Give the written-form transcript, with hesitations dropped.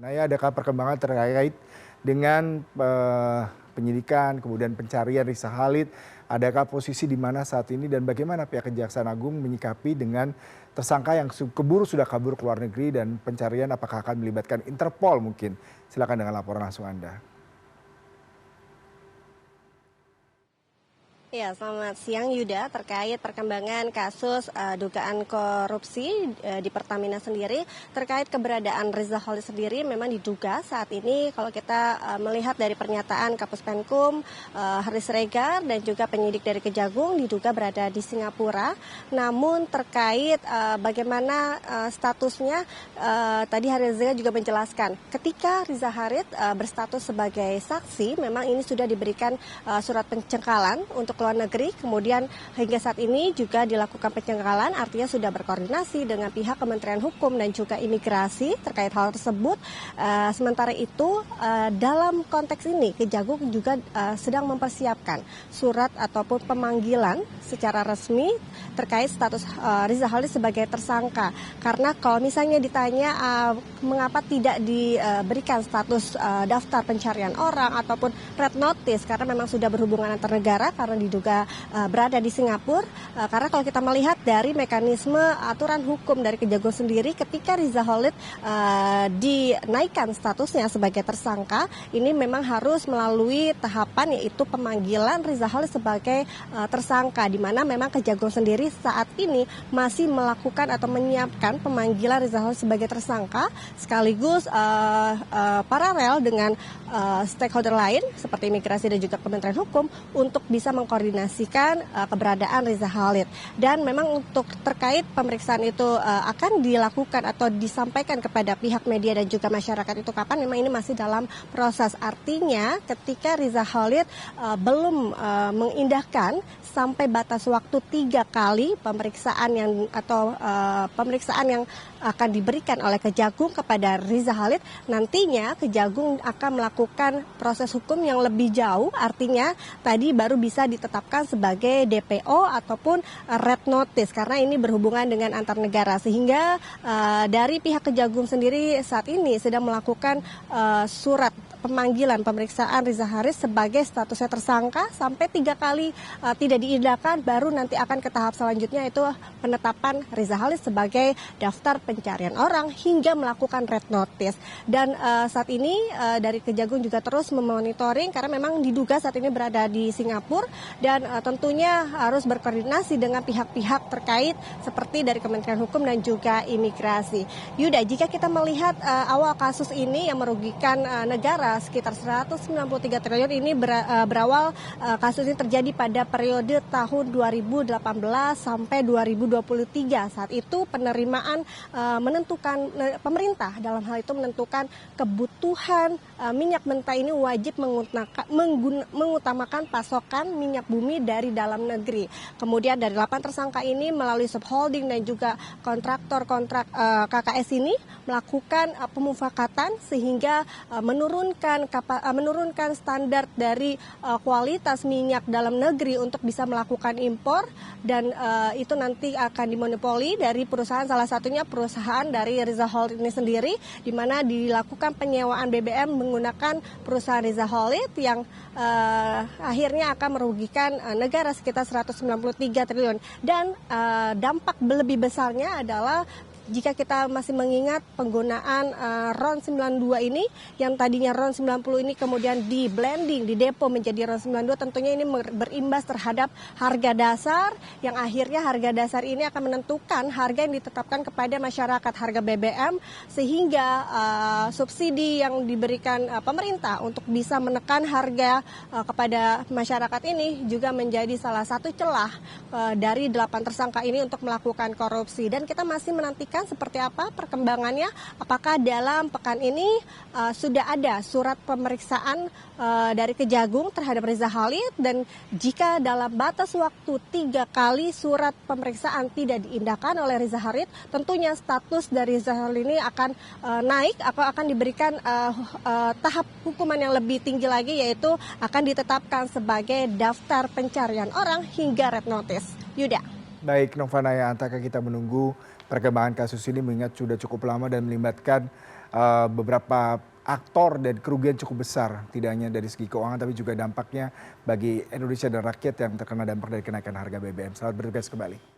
Naya, adakah perkembangan terkait dengan penyidikan, kemudian pencarian Risa Khalid? Adakah posisi di mana saat ini dan bagaimana pihak Kejaksaan Agung menyikapi dengan tersangka yang sudah kabur ke luar negeri dan pencarian apakah akan melibatkan Interpol mungkin? Silakan dengan laporan langsung Anda. Ya, selamat siang Yuda. Terkait perkembangan kasus dugaan korupsi di Pertamina sendiri, terkait keberadaan Riza Khalid sendiri memang diduga saat ini kalau kita melihat dari pernyataan Kapus Penkum, Haris Regar dan juga penyidik dari Kejagung diduga berada di Singapura. Namun terkait bagaimana statusnya, tadi Haris Regar juga menjelaskan ketika Riza Khalid berstatus sebagai saksi, memang ini sudah diberikan surat pencekalan untuk luar negeri, kemudian hingga saat ini juga dilakukan pencekalan, artinya sudah berkoordinasi dengan pihak Kementerian Hukum dan juga Imigrasi terkait hal tersebut. Sementara itu dalam konteks ini Kejagung juga sedang mempersiapkan surat ataupun pemanggilan secara resmi terkait status Riza Khalid sebagai tersangka. Karena kalau misalnya ditanya mengapa tidak diberikan status daftar pencarian orang ataupun red notice, karena memang sudah berhubungan antar negara karena diduga berada di Singapura. Karena kalau kita melihat dari mekanisme aturan hukum dari Kejagung sendiri, ketika Riza Khalid dinaikkan statusnya sebagai tersangka, ini memang harus melalui tahapan yaitu pemanggilan Riza Khalid sebagai tersangka, di mana memang Kejagung sendiri saat ini masih melakukan atau menyiapkan pemanggilan Riza Khalid sebagai tersangka sekaligus paralel dengan stakeholder lain seperti Imigrasi dan juga Kementerian Hukum untuk bisa mengkoordinasikan keberadaan Riza Khalid. Dan memang untuk terkait pemeriksaan itu akan dilakukan atau disampaikan kepada pihak media dan juga masyarakat itu kapan, memang ini masih dalam proses. Artinya ketika Riza Khalid belum mengindahkan sampai batas waktu 3 kali pemeriksaan yang akan diberikan oleh Kejagung kepada Riza Khalid, nantinya Kejagung akan melakukan proses hukum yang lebih jauh, artinya tadi baru bisa ditetapkan sebagai DPO ataupun red notice karena ini berhubungan dengan antar negara, sehingga dari pihak Kejagung sendiri saat ini sedang melakukan surat pemanggilan pemeriksaan Riza Khalid sebagai statusnya tersangka sampai 3 kali tidak diindahkan, baru nanti akan ke tahap selanjutnya yaitu penetapan Riza Khalid sebagai daftar pencarian orang hingga melakukan red notice. Dan saat ini dari Kejagung juga terus memonitoring karena memang diduga saat ini berada di Singapura dan tentunya harus berkoordinasi dengan pihak-pihak terkait seperti dari Kementerian Hukum dan juga Imigrasi. Yuda, jika kita melihat awal kasus ini yang merugikan negara sekitar 193 triliun ini berawal kasus ini terjadi pada periode tahun 2018 sampai 2023. Saat itu penerimaan pemerintah dalam hal itu menentukan kebutuhan minyak mentah ini wajib mengutamakan pasokan minyak bumi dari dalam negeri. Kemudian dari 8 tersangka ini melalui subholding dan juga kontraktor KKS ini melakukan pemufakatan sehingga menurunkan standar dari kualitas minyak dalam negeri untuk bisa melakukan impor, dan itu nanti akan dimonopoli dari perusahaan, salah satunya perusahaan dari Riza Khalid ini sendiri, di mana dilakukan penyewaan BBM menggunakan perusahaan Riza Khalid yang akhirnya akan merugikan negara sekitar 193 triliun. Dan dampak lebih besarnya adalah jika kita masih mengingat penggunaan RON 92 ini, yang tadinya RON 90 ini kemudian di blending, di depo menjadi RON 92, tentunya ini berimbas terhadap harga dasar, yang akhirnya harga dasar ini akan menentukan harga yang ditetapkan kepada masyarakat, harga BBM, sehingga subsidi yang diberikan pemerintah untuk bisa menekan harga kepada masyarakat ini juga menjadi salah satu celah dari 8 tersangka ini untuk melakukan korupsi. Dan kita masih menantikan seperti apa perkembangannya, apakah dalam pekan ini sudah ada surat pemeriksaan dari Kejagung terhadap Riza Khalid, dan jika dalam batas waktu 3 kali surat pemeriksaan tidak diindahkan oleh Riza Khalid, tentunya status dari Riza Khalid ini akan naik atau akan diberikan tahap hukuman yang lebih tinggi lagi, yaitu akan ditetapkan sebagai daftar pencarian orang hingga red notice. Yuda. Baik, Nova Naya Antaka, kita menunggu perkembangan kasus ini mengingat sudah cukup lama dan melibatkan beberapa aktor dan kerugian cukup besar, tidak hanya dari segi keuangan tapi juga dampaknya bagi Indonesia dan rakyat yang terkena dampak dari kenaikan harga BBM. Selamat bertugas kembali.